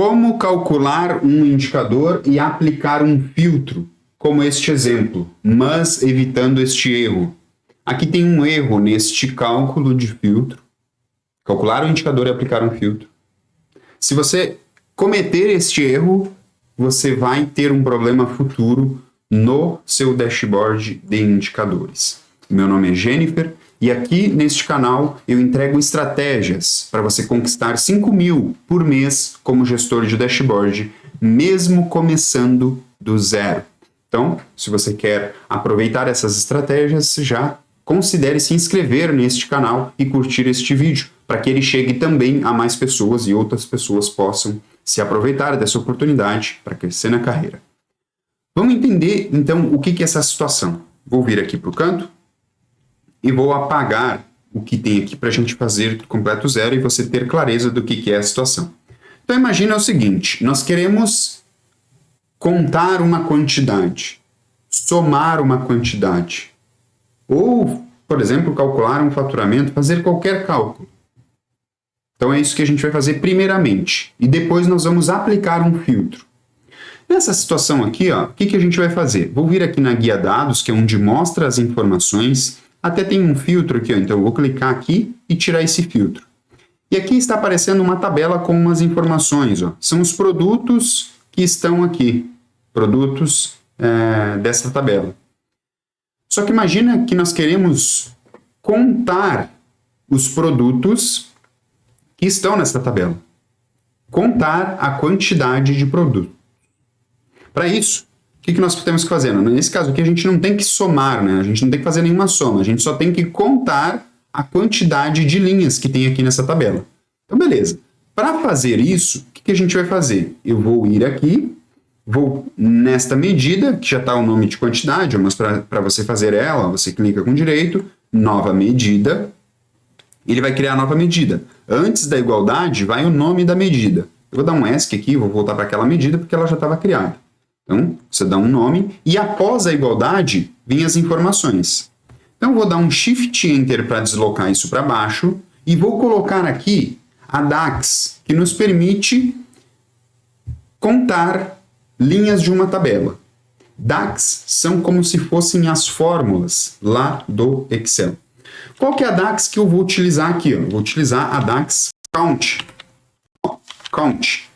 Como calcular um indicador e aplicar um filtro, como este exemplo, mas evitando este erro. Aqui tem um erro neste cálculo de filtro. Calcular o indicador e aplicar um filtro. Se você cometer este erro, você vai ter um problema futuro no seu dashboard de indicadores. Meu nome é Jennifer e aqui neste canal eu entrego estratégias para você conquistar 5.000 por mês como gestor de dashboard, mesmo começando do zero. Então, se você quer aproveitar essas estratégias, já considere se inscrever neste canal e curtir este vídeo, para que ele chegue também a mais pessoas e outras pessoas possam se aproveitar dessa oportunidade para crescer na carreira. Vamos entender, então, o que é essa situação. Vou vir aqui para o canto e vou apagar o que tem aqui para a gente fazer completo zero e você ter clareza do que é a situação. Então, imagina o seguinte, nós queremos contar uma quantidade, somar uma quantidade, ou, por exemplo, calcular um faturamento, fazer qualquer cálculo. Então, é isso que a gente vai fazer primeiramente. E depois nós vamos aplicar um filtro. Nessa situação aqui, ó, o que a gente vai fazer? Vou vir aqui na guia dados, que é onde mostra as informações. Até tem um filtro aqui, ó, então eu vou clicar aqui e tirar esse filtro. E aqui está aparecendo uma tabela com umas informações. Ó. São os produtos que estão aqui. Produtos dessa tabela. Só que imagina que nós queremos contar os produtos que estão nessa tabela. Contar a quantidade de produtos. Para isso, o que nós temos que fazer? Nesse caso aqui, a gente não tem que somar, né? A gente não tem que fazer nenhuma soma. A gente só tem que contar a quantidade de linhas que tem aqui nessa tabela. Então, beleza. Para fazer isso, o que a gente vai fazer? Eu vou ir aqui, vou nesta medida, que já está o nome de quantidade, mas para você fazer ela, você clica com direito, nova medida, ele vai criar a nova medida. Antes da igualdade, vai o nome da medida. Eu vou dar um ESC aqui, vou voltar para aquela medida, porque ela já estava criada. Então, você dá um nome, e após a igualdade, vêm as informações. Então, eu vou dar um Shift Enter para deslocar isso para baixo, e vou colocar aqui a DAX, que nos permite contar linhas de uma tabela. DAX são como se fossem as fórmulas lá do Excel. Qual que é a DAX que eu vou utilizar aqui? Eu vou utilizar a DAX Count. Count.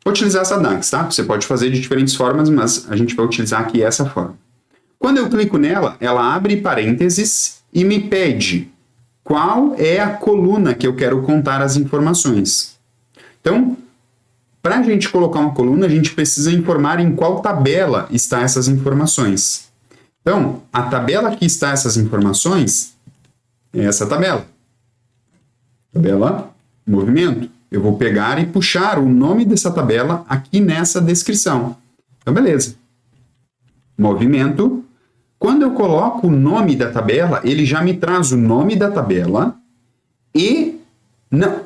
Vou utilizar essa DAX, tá? Você pode fazer de diferentes formas, mas a gente vai utilizar aqui essa forma. Quando eu clico nela, ela abre parênteses e me pede qual é a coluna que eu quero contar as informações. Então, para a gente colocar uma coluna, a gente precisa informar em qual tabela está essas informações. Então, a tabela que está essas informações é essa tabela. Tabela movimento. Eu vou pegar e puxar o nome dessa tabela aqui nessa descrição. Então, beleza. Movimento. Quando eu coloco o nome da tabela, ele já me traz o nome da tabela e... Não,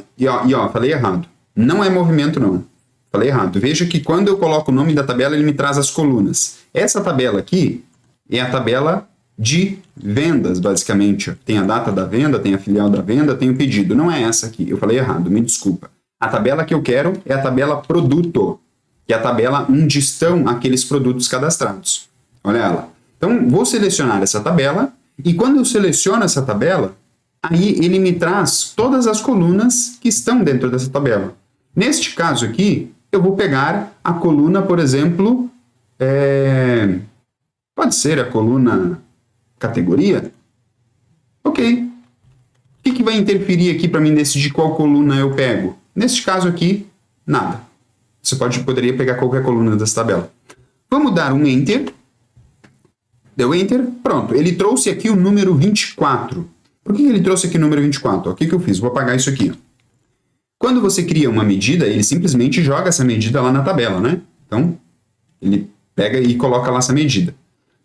ó, falei errado. Não é movimento, não. Falei errado. Veja que quando eu coloco o nome da tabela, ele me traz as colunas. Essa tabela aqui é a tabela de vendas, basicamente. Tem a data da venda, tem a filial da venda, tem o pedido. Não é essa aqui. Eu falei errado, me desculpa. A tabela que eu quero é a tabela produto, que é a tabela onde estão aqueles produtos cadastrados. Olha ela. Então, vou selecionar essa tabela e quando eu seleciono essa tabela, aí ele me traz todas as colunas que estão dentro dessa tabela. Neste caso aqui, eu vou pegar a coluna, por exemplo, pode ser a coluna categoria? Ok. O que vai interferir aqui para mim decidir qual coluna eu pego? Neste caso aqui, nada. Você poderia pegar qualquer coluna dessa tabela. Vamos dar um Enter. Deu Enter. Pronto. Ele trouxe aqui o número 24. Por que ele trouxe aqui o número 24? O que eu fiz? Vou apagar isso aqui. Quando você cria uma medida, ele simplesmente joga essa medida lá na tabela, né? Então, ele pega e coloca lá essa medida.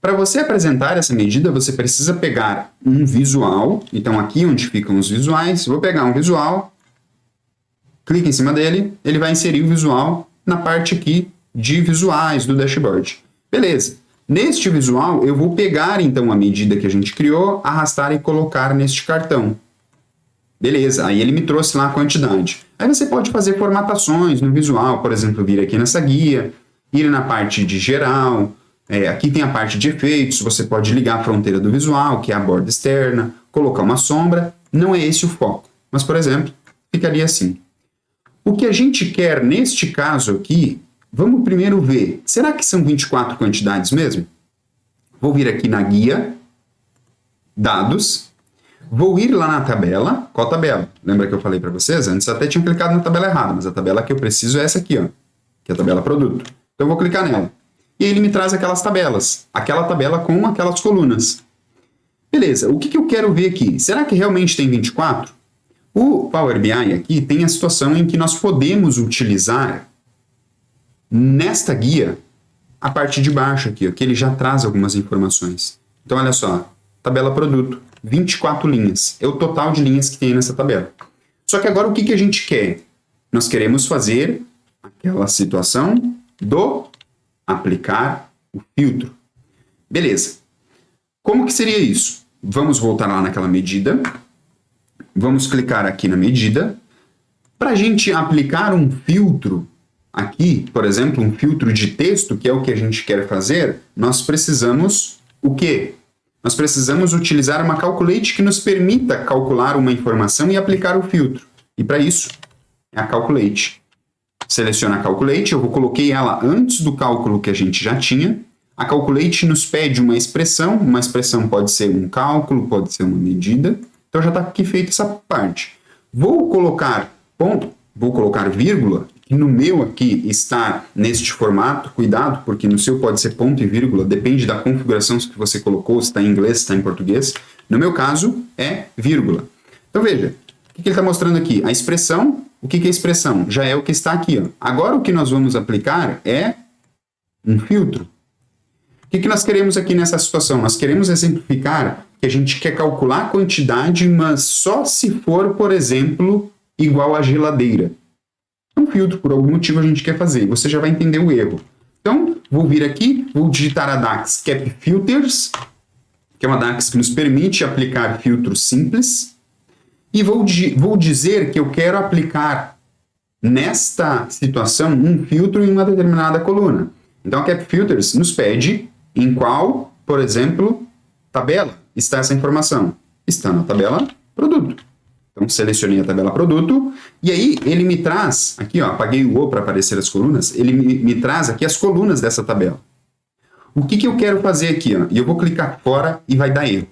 Para você apresentar essa medida, você precisa pegar um visual. Então, aqui onde ficam os visuais, vou pegar um visual, clica em cima dele, ele vai inserir o visual na parte aqui de visuais do dashboard. Beleza. Neste visual, eu vou pegar, então, a medida que a gente criou, arrastar e colocar neste cartão. Beleza, aí ele me trouxe lá a quantidade. Aí você pode fazer formatações no visual, por exemplo, vir aqui nessa guia, ir na parte de geral, aqui tem a parte de efeitos, você pode ligar a fronteira do visual, que é a borda externa, colocar uma sombra, não é esse o foco. Mas, por exemplo, ficaria assim. O que a gente quer neste caso aqui, vamos primeiro ver, será que são 24 quantidades mesmo? Vou vir aqui na guia, dados, vou ir lá na tabela. Qual tabela? Lembra que eu falei para vocês? Antes até tinha clicado na tabela errada, mas a tabela que eu preciso é essa aqui, ó, que é a tabela produto. Então eu vou clicar nela. E aí ele me traz aquelas tabelas, aquela tabela com aquelas colunas. Beleza, o que eu quero ver aqui? Será que realmente tem 24? O Power BI aqui tem a situação em que nós podemos utilizar nesta guia a parte de baixo aqui, ó, que ele já traz algumas informações. Então olha só, tabela produto, 24 linhas, é o total de linhas que tem nessa tabela. Só que agora o que a gente quer? Nós queremos fazer aquela situação do aplicar o filtro. Beleza. Como que seria isso? Vamos voltar lá naquela medida. Vamos clicar aqui na medida. Para a gente aplicar um filtro aqui, por exemplo, um filtro de texto, que é o que a gente quer fazer, nós precisamos o quê? Nós precisamos utilizar uma calculate que nos permita calcular uma informação e aplicar o filtro. E para isso, é a calculate. Seleciona a calculate, eu coloquei ela antes do cálculo que a gente já tinha. A calculate nos pede uma expressão pode ser um cálculo, pode ser uma medida. Então já está aqui feita essa parte. Vou colocar ponto, vou colocar vírgula, que no meu aqui está neste formato, cuidado, porque no seu pode ser ponto e vírgula, depende da configuração que você colocou, se está em inglês, se está em português. No meu caso, é vírgula. Então veja, o que ele está mostrando aqui? A expressão, o que é a expressão? Já é o que está aqui, ó. Agora o que nós vamos aplicar é um filtro. O que nós queremos aqui nessa situação? Nós queremos exemplificar que a gente quer calcular a quantidade, mas só se for, por exemplo, igual a geladeira. Um filtro, por algum motivo, a gente quer fazer. Você já vai entender o erro. Então, vou vir aqui, vou digitar a DAX Cap Filters, que é uma DAX que nos permite aplicar filtros simples, e vou dizer que eu quero aplicar nesta situação um filtro em uma determinada coluna. Então, a Cap Filters nos pede em qual, por exemplo, tabela está essa informação. Está na tabela produto. Então, selecionei a tabela produto, e aí ele me traz, aqui ó, apaguei o O para aparecer as colunas, ele me traz aqui as colunas dessa tabela. O que eu quero fazer aqui? Ó? E eu vou clicar fora e vai dar erro.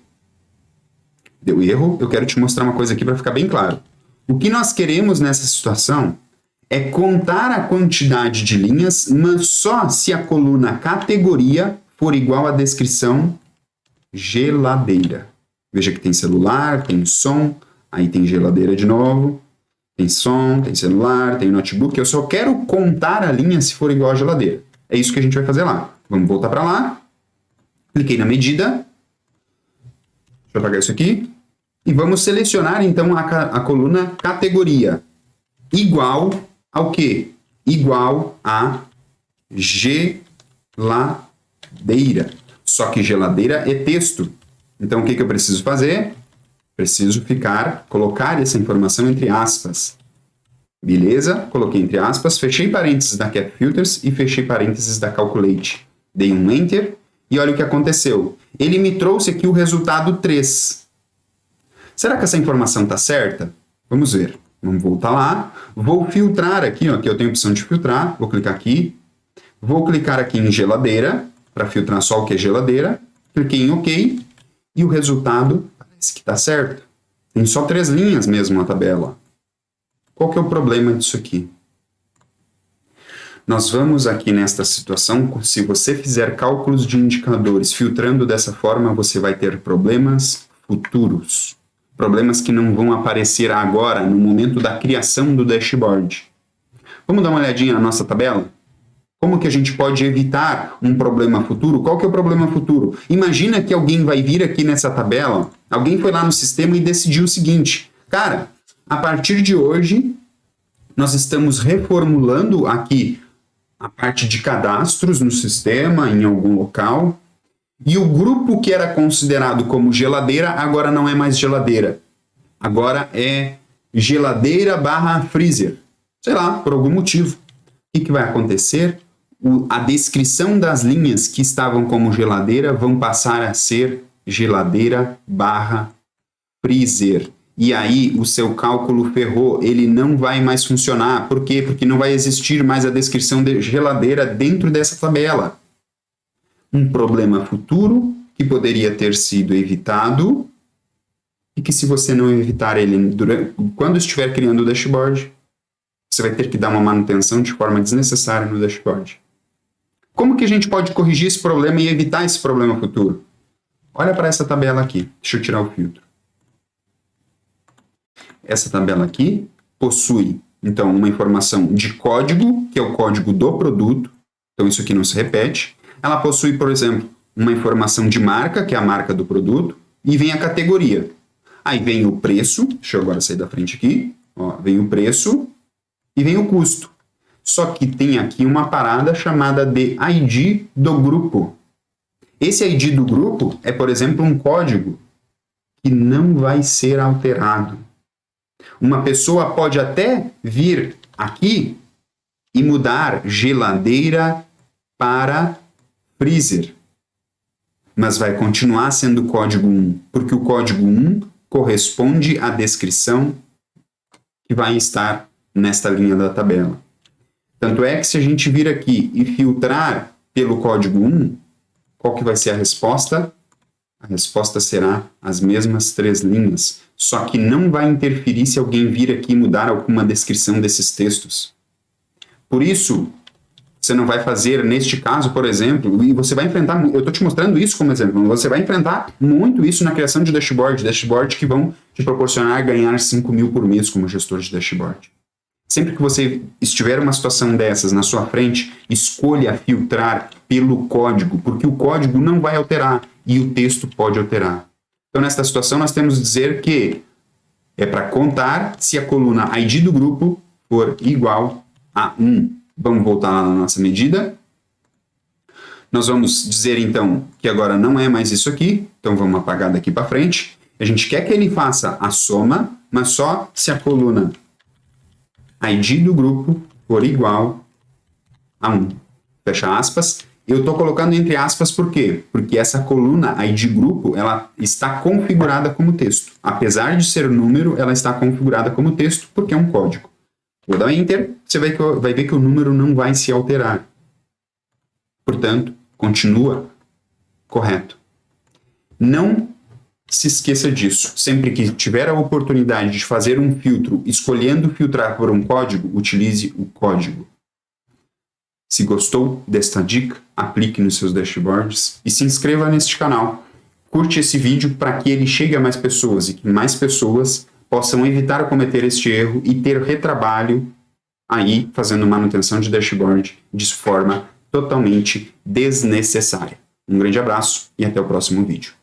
Deu erro, eu quero te mostrar uma coisa aqui para ficar bem claro. O que nós queremos nessa situação é contar a quantidade de linhas, mas só se a coluna categoria for igual à descrição geladeira. Veja que tem celular, tem som, aí tem geladeira de novo, tem som, tem celular, tem notebook. Eu só quero contar a linha se for igual à geladeira. É isso que a gente vai fazer lá. Vamos voltar para lá. Cliquei na medida. Deixa eu apagar isso aqui. E vamos selecionar, então, a coluna categoria. Igual ao quê? Igual a geladeira. Só que geladeira é texto. Então, o que eu preciso fazer? Preciso colocar essa informação entre aspas. Beleza? Coloquei entre aspas, fechei parênteses da Cap Filters e fechei parênteses da Calculate. Dei um Enter e olha o que aconteceu. Ele me trouxe aqui o resultado 3. Será que essa informação está certa? Vamos ver. Vamos voltar lá. Vou filtrar aqui, ó, que eu tenho a opção de filtrar. Vou clicar aqui. Vou clicar aqui em geladeira, para filtrar só o que é geladeira. Cliquei em OK. E o resultado parece que está certo. Tem só 3 linhas mesmo na tabela. Qual que é o problema disso aqui? Nós vamos aqui nesta situação, se você fizer cálculos de indicadores filtrando dessa forma, você vai ter problemas futuros. Problemas que não vão aparecer agora, no momento da criação do dashboard. Vamos dar uma olhadinha na nossa tabela? Como que a gente pode evitar um problema futuro? Qual que é o problema futuro? Imagina que alguém vai vir aqui nessa tabela, alguém foi lá no sistema e decidiu o seguinte, cara, a partir de hoje, nós estamos reformulando aqui a parte de cadastros no sistema, em algum local, e o grupo que era considerado como geladeira, agora não é mais geladeira. Agora é geladeira barra freezer. Sei lá, por algum motivo. O que vai acontecer? A descrição das linhas que estavam como geladeira vão passar a ser geladeira barra freezer. E aí o seu cálculo ferrou, ele não vai mais funcionar. Por quê? Porque não vai existir mais a descrição de geladeira dentro dessa tabela. Um problema futuro que poderia ter sido evitado e que, se você não evitar ele quando estiver criando o dashboard, você vai ter que dar uma manutenção de forma desnecessária no dashboard. Como que a gente pode corrigir esse problema e evitar esse problema futuro? Olha para essa tabela aqui. Deixa eu tirar o filtro. Essa tabela aqui possui, então, uma informação de código, que é o código do produto. Então, isso aqui não se repete. Ela possui, por exemplo, uma informação de marca, que é a marca do produto, e vem a categoria. Aí vem o preço, deixa eu agora sair da frente aqui, ó, vem o preço e vem o custo. Só que tem aqui uma parada chamada de ID do grupo. Esse ID do grupo é, por exemplo, um código que não vai ser alterado. Uma pessoa pode até vir aqui e mudar geladeira para freezer, mas vai continuar sendo código 1, porque o código 1 corresponde à descrição que vai estar nesta linha da tabela. Tanto é que, se a gente vir aqui e filtrar pelo código 1, qual que vai ser a resposta? A resposta será as mesmas 3 linhas, só que não vai interferir se alguém vir aqui e mudar alguma descrição desses textos. Por isso, você não vai fazer, neste caso, por exemplo, e você vai enfrentar, eu estou te mostrando isso como exemplo, você vai enfrentar muito isso na criação de dashboard que vão te proporcionar ganhar 5.000 por mês como gestor de dashboard. Sempre que você estiver uma situação dessas na sua frente, escolha filtrar pelo código, porque o código não vai alterar e o texto pode alterar. Então, nesta situação, nós temos que dizer que é para contar se a coluna ID do grupo for igual a 1. Vamos voltar lá na nossa medida. Nós vamos dizer, então, que agora não é mais isso aqui. Então, vamos apagar daqui para frente. A gente quer que ele faça a soma, mas só se a coluna ID do grupo for igual a 1. Fecha aspas. Eu estou colocando entre aspas por quê? Porque essa coluna ID grupo, ela está configurada como texto. Apesar de ser número, ela está configurada como texto porque é um código. Vou dar Enter, você vai ver que o número não vai se alterar. Portanto, continua correto. Não se esqueça disso. Sempre que tiver a oportunidade de fazer um filtro, escolhendo filtrar por um código, utilize o código. Se gostou desta dica, aplique nos seus dashboards e se inscreva neste canal. Curte esse vídeo para que ele chegue a mais pessoas e que mais pessoas possam evitar cometer este erro e ter retrabalho aí fazendo manutenção de dashboard de forma totalmente desnecessária. Um grande abraço e até o próximo vídeo.